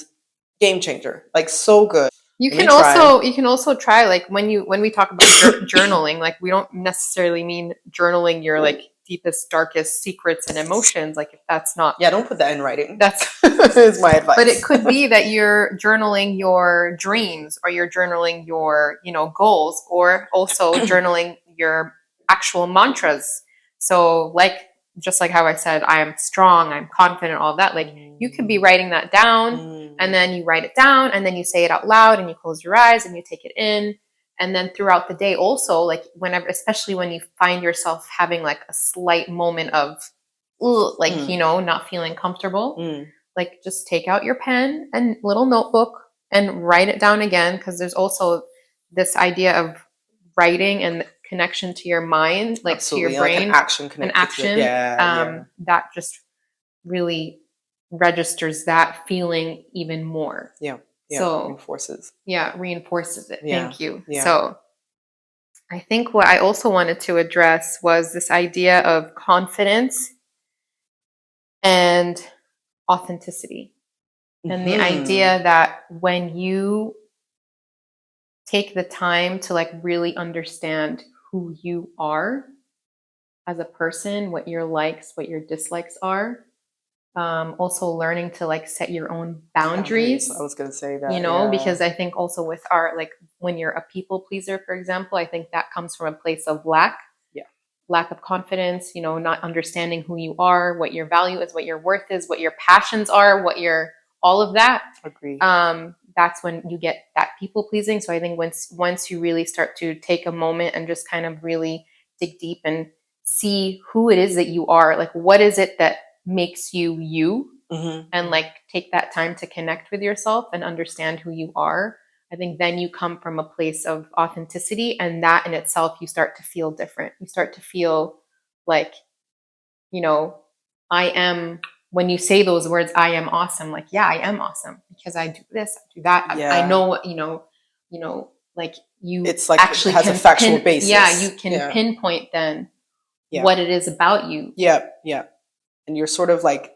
B: game changer. Like so good.
A: You can also try, like when we talk about journaling, like we don't necessarily mean journaling your like deepest, darkest secrets and emotions. Like if that's not,
B: don't put that in writing.
A: That's
B: is my advice.
A: But it could be that you're journaling your dreams, or you're journaling your goals, or also journaling your actual mantras. So like, just like how I said, I am strong, I'm confident, all that. Like you could be writing that down, and then you write it down, and then you say it out loud, and you close your eyes and you take it in. And then throughout the day also, like whenever, especially when you find yourself having like a slight moment of like, not feeling comfortable, like just take out your pen and little notebook and write it down again. Because there's also this idea of writing and connection to your mind, like
B: Absolutely.
A: to your brain,
B: like an action.
A: That just really registers that feeling even more. So
B: reinforces.
A: Reinforces it.
B: Yeah.
A: Thank you.
B: Yeah.
A: So I think what I also wanted to address was this idea of confidence and authenticity. And the idea that when you take the time to like really understand who you are as a person, what your likes, what your dislikes are, also learning to like set your own boundaries.
B: I was going to say that,
A: because I think also with like when you're a people pleaser, for example, I think that comes from a place of lack of confidence, not understanding who you are, what your value is, what your worth is, what your passions are, all of that.
B: Agree.
A: That's when you get that people pleasing. So I think once you really start to take a moment and just kind of really dig deep and see who it is that you are, like what is it that makes you you, and like take that time to connect with yourself and understand who you are, I think then you come from a place of authenticity, and that in itself, you start to feel different. You start to feel like, I am, when you say those words, I am awesome. Like, yeah, I am awesome because I do this, I do that. I
B: Yeah.
A: know what, like you
B: It's like it
A: actually
B: has a
A: can
B: factual basis.
A: yeah, you can
B: Yeah.
A: pinpoint then
B: Yeah.
A: what it is about you.
B: Yeah. Yeah. And you're sort of like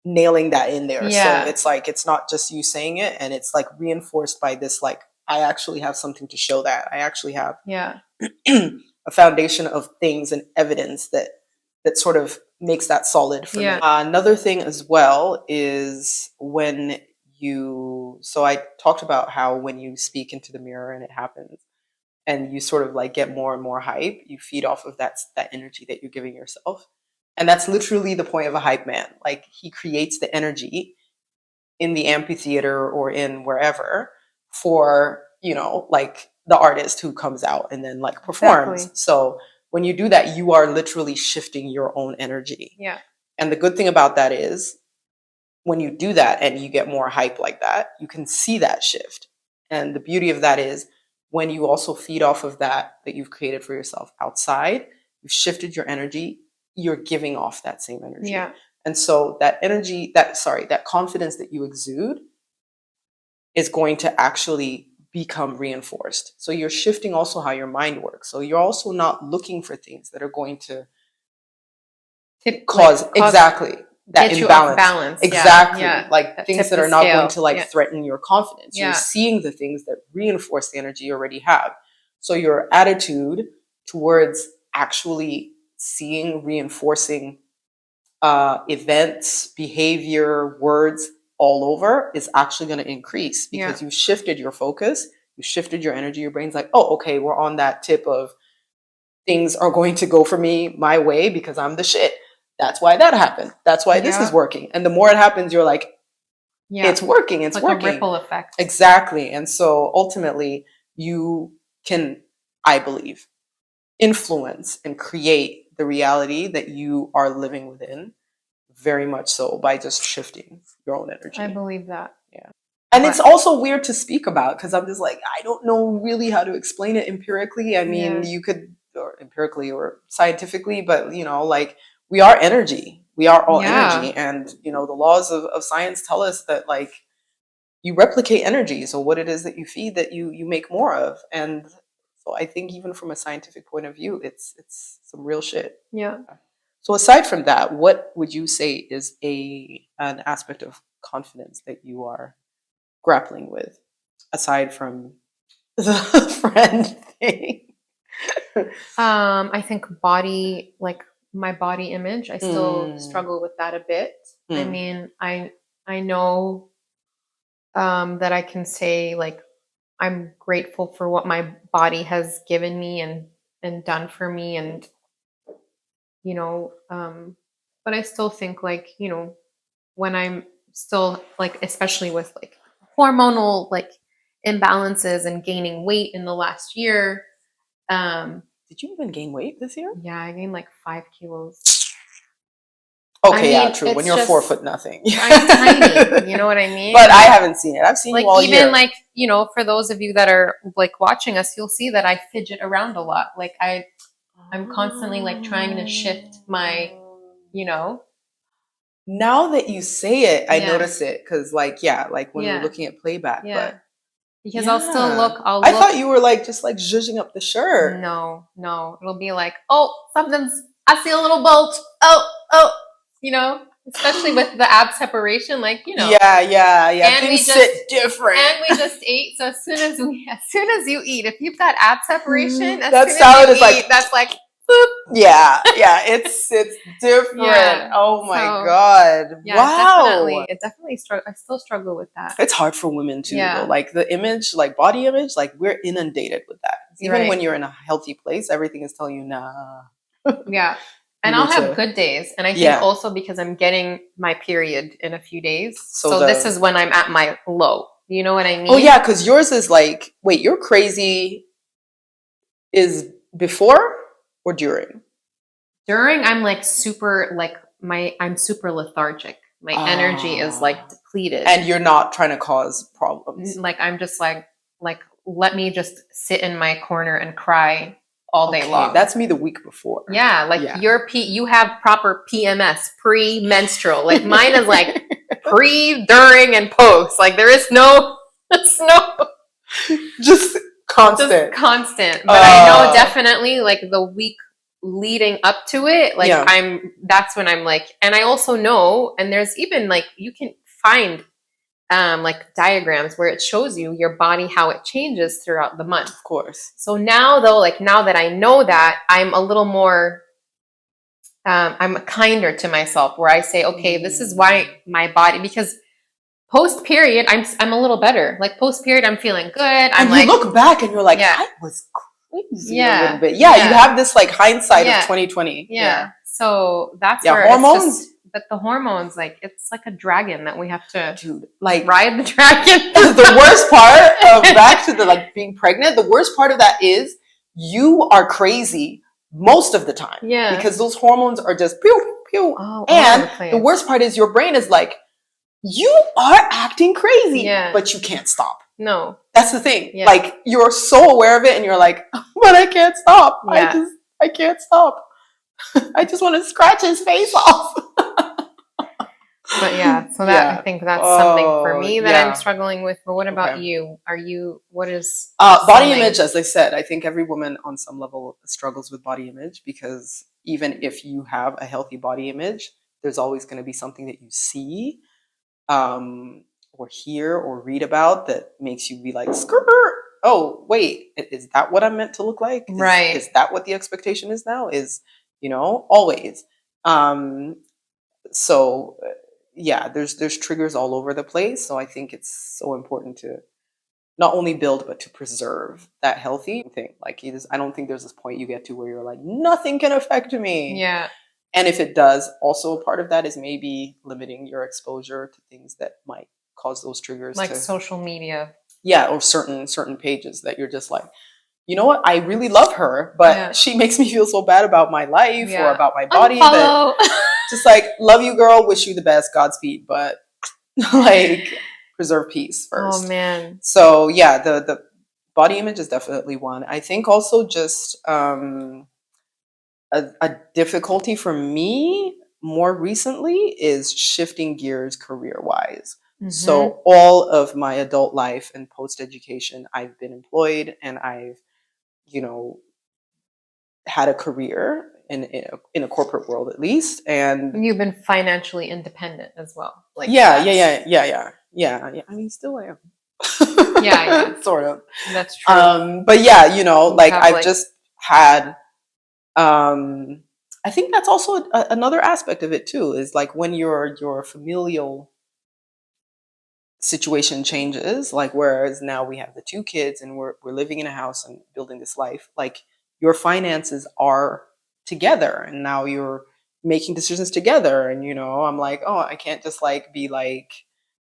B: nailing that in there.
A: Yeah.
B: So it's like, it's not just you saying it, and it's like reinforced by this, like, I actually have something to show that. I actually have
A: Yeah.
B: a foundation of things and evidence that sort of makes that solid for
A: Yeah.
B: me. Another thing as well is when you, so I talked about how when you speak into the mirror and it happens, and you sort of like get more and more hype, you feed off of that energy that you're giving yourself. And that's literally the point of a hype man. Like, he creates the energy in the amphitheater or in wherever for, like the artist who comes out and then like performs.
A: Exactly.
B: So when you do that, you are literally shifting your own energy.
A: Yeah.
B: And the good thing about that is when you do that and you get more hype like that, you can see that shift. And the beauty of that is when you also feed off of that you've created for yourself outside, you've shifted your energy, you're giving off that same energy.
A: Yeah.
B: And so that energy, that confidence that you exude is going to actually become reinforced. So you're shifting also how your mind works. So you're also not looking for things that are going to cause exactly that
A: get
B: imbalance.
A: you off balance.
B: Exactly.
A: Yeah.
B: Like
A: That
B: things
A: tip
B: that
A: the
B: are not going
A: scale.
B: to like
A: Yeah.
B: threaten your confidence.
A: Yeah.
B: You're seeing the things that reinforce the energy you already have. So your attitude towards actually seeing reinforcing events, behavior, words all over is actually going to increase because
A: Yeah.
B: you've shifted your focus, you shifted your energy. Your brain's like, oh, okay, we're on that tip of things are going to go for me my way because I'm the shit. That's why that happened. That's why this is
A: Yeah.
B: working. And the more it happens, you're like,
A: Yeah.
B: it's working. It's
A: like
B: working.
A: a ripple effect.
B: Exactly. And so ultimately, you can, I believe, influence and create the reality that you are living within, very much so by just shifting your own energy.
A: I believe that.
B: Yeah. And it's also weird to speak about because I'm just like, I don't know really how to explain it empirically. I mean,
A: Yeah.
B: you could, or empirically or scientifically, but like we are energy. We are all
A: Yeah.
B: energy. And, the laws of science tell us that like you replicate energy. So what it is that you feed that you make more of. And so I think even from a scientific point of view, it's some real shit.
A: Yeah.
B: So aside from that, what would you say is an aspect of confidence that you are grappling with, aside from the friend thing?
A: I think like my body image, I still struggle with that a bit. I mean, I know that I can say like I'm grateful for what my body has given me and done for me, and but I still think like when I'm still like, especially with like hormonal like imbalances and gaining weight in the last year.
B: Did you even gain weight this year?
A: Yeah, I gained like 5 kilos.
B: Okay, yeah, true. When you're 4 foot nothing.
A: I'm tiny, you know what I mean?
B: But I haven't seen it. I've seen
A: like
B: you all
A: even
B: year.
A: like, for those of you that are like watching us, you'll see that I fidget around a lot. Like I'm constantly like trying to shift my,
B: Now that you say it, I
A: Yeah.
B: notice it because, like, like when we're
A: Yeah.
B: looking at playback,
A: Yeah.
B: but
A: Because I'll still look.
B: I thought you were like just like zhuzhing up the shirt.
A: No, it'll be like, oh, I see a little bulge. Oh, especially with the ab separation, like,
B: Yeah.
A: And
B: things sit different.
A: And we just ate. So as soon as you eat, if you've got ab separation,
B: that salad is like,
A: that's like,
B: boop. Yeah, it's different.
A: Yeah.
B: Oh my God.
A: Yeah,
B: Wow.
A: It definitely I still struggle with that.
B: It's hard for women too,
A: Yeah.
B: though. Like the image, like body image, like we're inundated with that. Even
A: Right.
B: when you're in a healthy place, everything is telling you, nah.
A: Yeah. And I'll have good days. And I think also because I'm getting my period in a few days. So this is when I'm at my low. You know what I mean?
B: Oh, yeah, because yours is like, wait, you're crazy is before or during?
A: During, I'm like super, like I'm super lethargic. My energy is like depleted.
B: And you're not trying to cause problems.
A: Like I'm just like let me just sit in my corner and cry all day long.
B: That's me the week before.
A: Yeah, like you have proper PMS, pre-menstrual. Like mine is like pre, during, and post. Like there is no
B: just constant.
A: But I know definitely like the week leading up to it, like that's when I'm like, and I also know, and there's even like you can find like diagrams where it shows you your body how it changes throughout the month.
B: Of course.
A: So now though, like now that I know that, I'm a little more I'm kinder to myself, where I say, okay, this is why my body, because post period, I'm a little better. Like post period, I'm feeling good. I'm
B: and you look back and you're like, I was crazy a little bit. You have this like hindsight of 2020.
A: So that's where hormones. It's just, but the hormones, like it's like a dragon that we have to like ride the dragon.
B: The worst part of back to the like being pregnant, the worst part of that is you are crazy most of the time. Yeah. Because those hormones are just pew, pew. Oh, and the worst part is your brain is like, you are acting crazy, but you can't stop.
A: No.
B: That's the thing. Yeah. Like you're so aware of it and you're like, but I can't stop. Yeah. I can't stop. I just want to scratch his face off.
A: But yeah, so that I think that's something for me that I'm struggling with. But what about you? What is
B: body image? As I said, I think every woman on some level struggles with body image, because even if you have a healthy body image, there's always going to be something that you see or hear or read about that makes you be like, skirt. Oh, wait, is that what I'm meant to look like?
A: Right.
B: Is that what the expectation is now? Always. So yeah, there's triggers all over the place. So I think it's so important to not only build, but to preserve that healthy thing. Like I don't think there's this point you get to where you're like, nothing can affect me.
A: Yeah.
B: And if it does, also a part of that is maybe limiting your exposure to things that might cause those triggers.
A: Like social media.
B: Yeah, or certain pages that you're just like, you know what? I really love her, but she makes me feel so bad about my life or about my body.
A: Unfollow.
B: That just like, love you, girl. Wish you the best. Godspeed. But like, preserve peace first.
A: Oh man.
B: So yeah, the body image is definitely one. I think also just a difficulty for me more recently is shifting gears career-wise. Mm-hmm. So all of my adult life and post-education, I've been employed and I've, had a career in a corporate world at least. And
A: you've been financially independent as well. Like
B: yeah. I mean, still I am.
A: yeah.
B: Sort of.
A: That's true.
B: But yeah, I've just had, I think that's also another aspect of it too, is like when your familial situation changes, like whereas now we have the 2 kids and we're living in a house and building this life, like your finances are together and now you're making decisions together. And, I'm like, oh, I can't just like be like,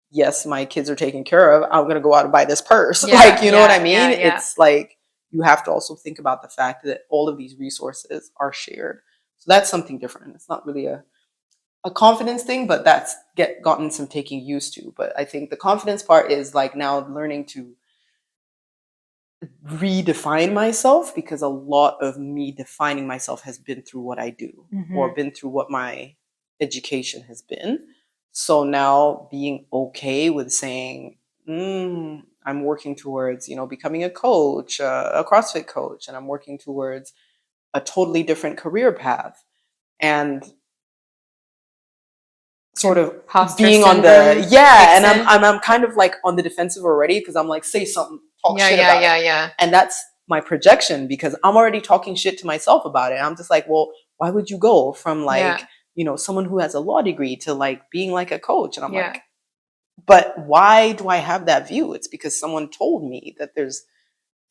B: yes, my kids are taken care of, I'm going to go out and buy this purse. Yeah, like, you know what I mean? Yeah. It's like, you have to also think about the fact that all of these resources are shared. So that's something different. It's not really a confidence thing, but that's gotten some taking used to. But I think the confidence part is like now learning to redefine myself, because a lot of me defining myself has been through what I do or been through what my education has been. So now being okay with saying, I'm working towards, becoming a coach, a CrossFit coach, and I'm working towards a totally different career path. And sort of being on the and I'm kind of like on the defensive already, because I'm like, say something, talk shit about it. And that's my projection, because I'm already talking shit to myself about it. I'm just like, well, why would you go from like someone who has a law degree to like being like a coach? And I'm like, but why do I have that view? It's because someone told me that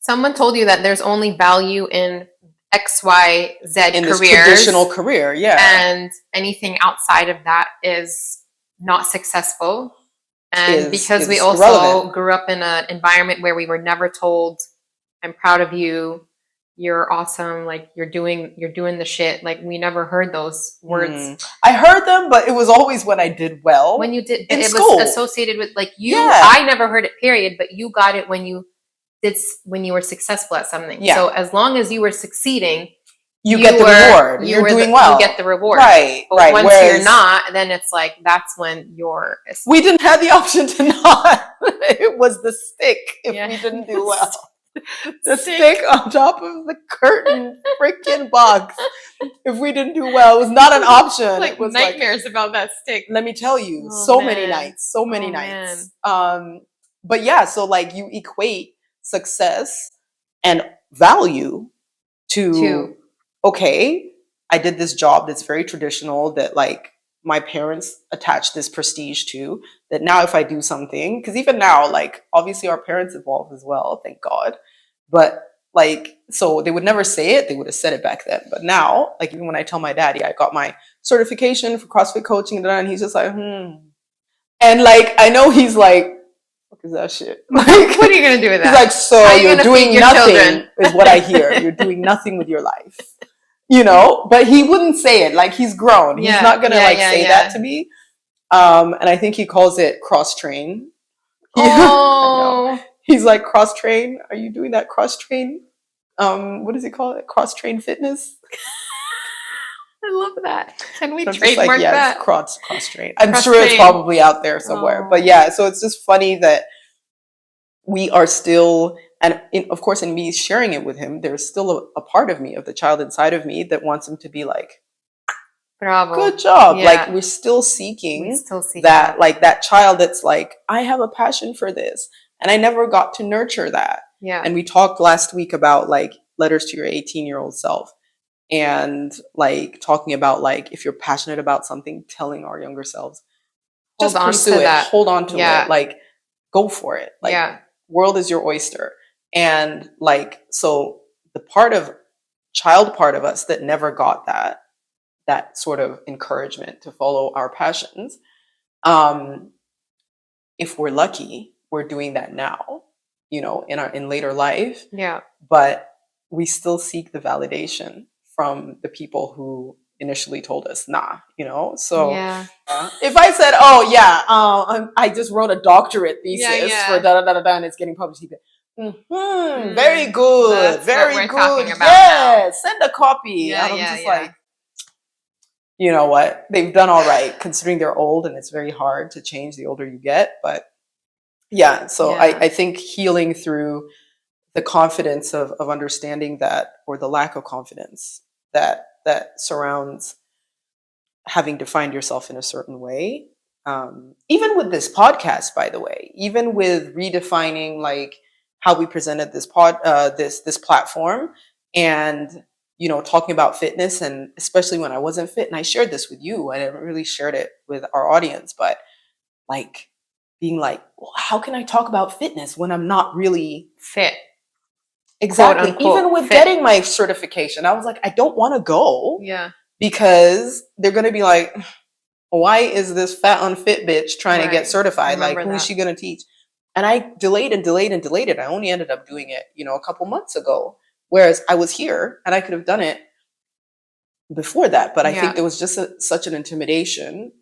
A: someone told you that there's only value in XYZ
B: in this traditional career,
A: and anything outside of that is not successful. And because we also irrelevant. Grew up in an environment where we were never told, I'm proud of you, you're awesome, like you're doing the shit. Like we never heard those words.
B: I heard them, but it was always when I did well.
A: When you did, it school. Was associated with like you. I never heard it, period, but you got it when you when you were successful at something.
B: Yeah.
A: So as long as you were succeeding,
B: you get the reward. You're doing well.
A: You get the reward.
B: Right.
A: But
B: right.
A: once
B: Whereas
A: you're not, then it's like that's when you're.
B: We didn't have the option to not. It was the stick if we didn't do well. The stick on top of the curtain freaking box. If we didn't do well, it was not an option.
A: Like
B: it was
A: nightmares about that stick.
B: Let me tell you, many nights, many nights. But yeah, so like you equate success and value to okay, I did this job that's very traditional that like my parents attached this prestige to, that now if I do something, because even now, like obviously our parents evolve as well, thank God. But like, so they would never say it, they would have said it back then. But now, like even when I tell my dad, yeah, I got my certification for CrossFit coaching, and he's just like, And like, I know he's like, what is that shit? Like,
A: what are you going to do with that?
B: He's like, so you're doing nothing is what I hear. You're doing nothing with your life. You know, but he wouldn't say it. Like he's grown. He's not gonna say that to me. And I think he calls it cross train.
A: Oh,
B: he's like, cross train. Are you doing that cross train? What does he call it? Cross train fitness.
A: I love that. Can we trademark
B: like,
A: that?
B: Cross train. I'm sure it's probably out there somewhere. But yeah, so it's just funny that we are still, and of course, in me sharing it with him, there's still a part of me, of the child inside of me, that wants him to be like,
A: bravo,
B: good job. Like we're still seeking that, like that child that's like, I have a passion for this, and I never got to nurture that.
A: Yeah.
B: And we talked last week about like letters to your 18-year-old self, and like talking about like if you're passionate about something, telling our younger selves, just pursue it, hold on to it, like go for it, like world is your oyster. And like, so the child part of us that never got that sort of encouragement to follow our passions, if we're lucky, we're doing that now, you know, in later life.
A: Yeah.
B: But we still seek the validation from the people who initially told us, nah, you know? So if I said, oh yeah, I just wrote a doctorate thesis for da-da-da-da-da and it's getting published, very good, very good. Yeah, send a copy. And I'm just like, you know what? They've done all right considering they're old, and it's very hard to change the older you get. But yeah, so I think healing through the confidence of understanding that, or the lack of confidence that surrounds having defined yourself in a certain way. Even with this podcast, by the way, even with redefining like how we presented this this platform, and you know, talking about fitness, and especially when I wasn't fit, and I shared this with you, I never really shared it with our audience, but like being like, well, how can I talk about fitness when I'm not really
A: fit?
B: Exactly. Even with getting my certification, I was like, I don't want to go.
A: Yeah.
B: Because they're going to be like, why is this fat, unfit bitch trying to get certified? Like, who is she going to teach? And I delayed and delayed and delayed it. I only ended up doing it, you know, a couple months ago. Whereas I was here and I could have done it before that. But I think there was just such an intimidation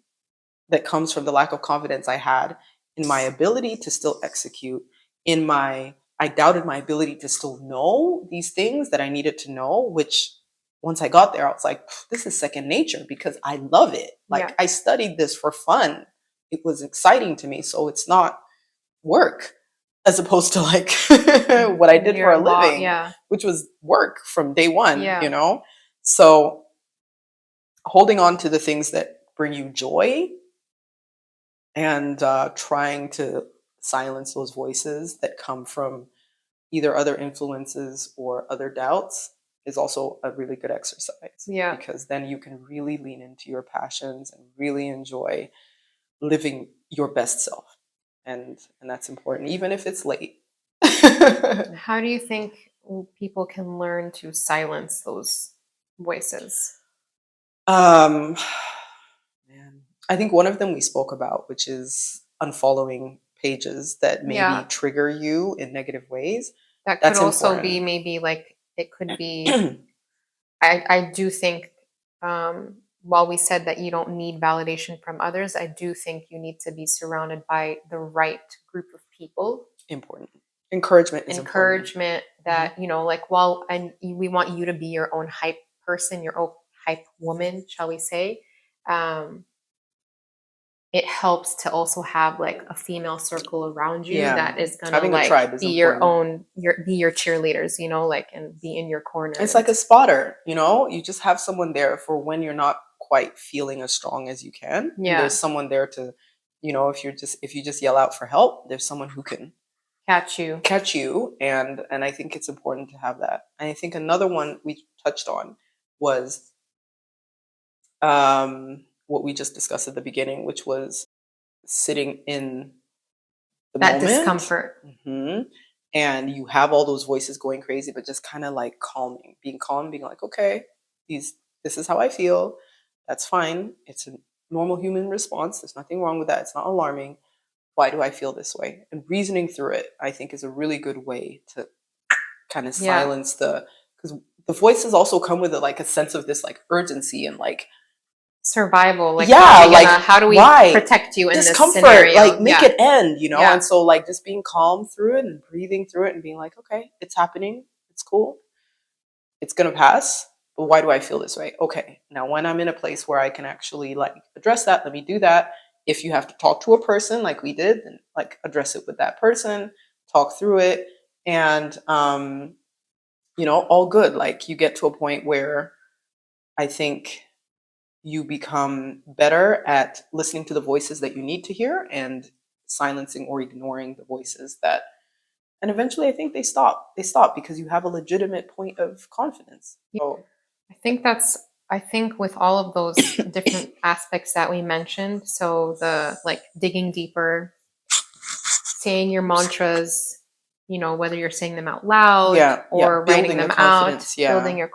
B: that comes from the lack of confidence I had in my ability to still execute, I doubted my ability to still know these things that I needed to know, which once I got there, I was like, this is second nature because I love it. Like I studied this for fun. It was exciting to me. So it's not work, as opposed to like what I did for a living, which was work from day one, you know? So holding on to the things that bring you joy, and trying to silence those voices that come from either other influences or other doubts is also a really good exercise. Yeah. Because then you can really lean into your passions and really enjoy living your best self. And that's important, even if it's late.
A: How do you think people can learn to silence those voices?
B: Man, I think one of them we spoke about, which is unfollowing pages that maybe trigger you in negative ways.
A: That could also be maybe like, it could be, I do think, while we said that you don't need validation from others, I do think you need to be surrounded by the right group of people.
B: Important. Encouragement is important.
A: encouragement that, you know, like, well, and we want you to be your own hype person, your own hype woman, shall we say. Um, it helps to also have like a female circle around you
B: Yeah.
A: that is gonna
B: Having a
A: like
B: tribe is
A: be your
B: important.
A: own, be your cheerleaders, you know, like, and be in your corner.
B: It's like a spotter, you know? You just have someone there for when you're not quite feeling as strong as you can. And
A: Yeah,
B: there's someone there to, you know, if you just yell out for help, there's someone who can
A: catch you.
B: catch you. And I think it's important to have that. And I think another one we touched on was what we just discussed at the beginning, which was sitting in the
A: That
B: moment.
A: discomfort.
B: hmm And you have all those voices going crazy, but just kind of like calming, being calm, being like, okay, this is how I feel. That's fine. It's a normal human response. There's nothing wrong with that. It's not alarming. Why do I feel this way? And reasoning through it, I think, is a really good way to kind of
A: Yeah,
B: silence because the voices also come with like a sense of this like urgency and like,
A: survival. Like,
B: yeah, like
A: how do we
B: why
A: protect you in this
B: discomfort,
A: scenario?
B: like make
A: Yeah,
B: it end, you know?
A: yeah,
B: And so like just being calm through it and breathing through it and being like, okay, it's happening, it's cool, it's gonna pass. But why do I feel this way? Okay, now when I'm in a place where I can actually like address that, let me do that. If you have to talk to a person like we did, then like address it with that person, talk through it, and you know, all good. Like you get to a point where I think you become better at listening to the voices that you need to hear and silencing or ignoring the voices that, and eventually I think they stop because you have a legitimate point of confidence.
A: yeah.
B: So
A: I think with all of those different aspects that we mentioned, so the like digging deeper, saying your mantras, you know, whether you're saying them out loud
B: yeah,
A: or writing
B: building a
A: them out,
B: confidence, yeah.
A: building your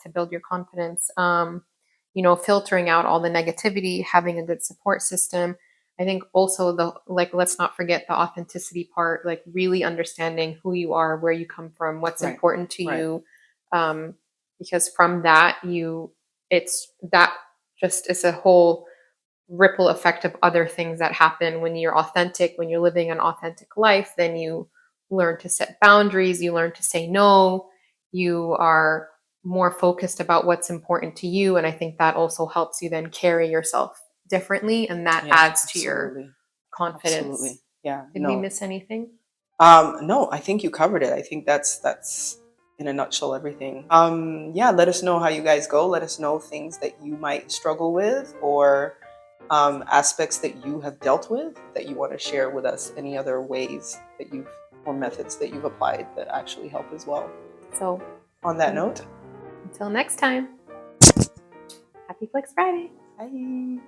A: to build your confidence, you know, filtering out all the negativity, having a good support system. I think also the like, let's not forget the authenticity part, like really understanding who you are, where you come from, what's
B: Right,
A: important to
B: right.
A: you, because from that it's that just is a whole ripple effect of other things that happen when you're authentic, when you're living an authentic life. Then you learn to set boundaries, you learn to say no, you are more focused about what's important to you. And I think that also helps you then carry yourself differently, and that
B: Yeah,
A: adds to your
B: absolutely.
A: confidence.
B: Absolutely. Yeah,
A: Did we
B: no.
A: miss anything?
B: No, I think you covered it. I think that's in a nutshell everything. Yeah, let us know how you guys go. Let us know things that you might struggle with or aspects that you have dealt with that you want to share with us. Any other ways that you've or methods that you've applied that actually help as well.
A: So
B: On that note,
A: until next time, happy Flex Friday.
B: bye.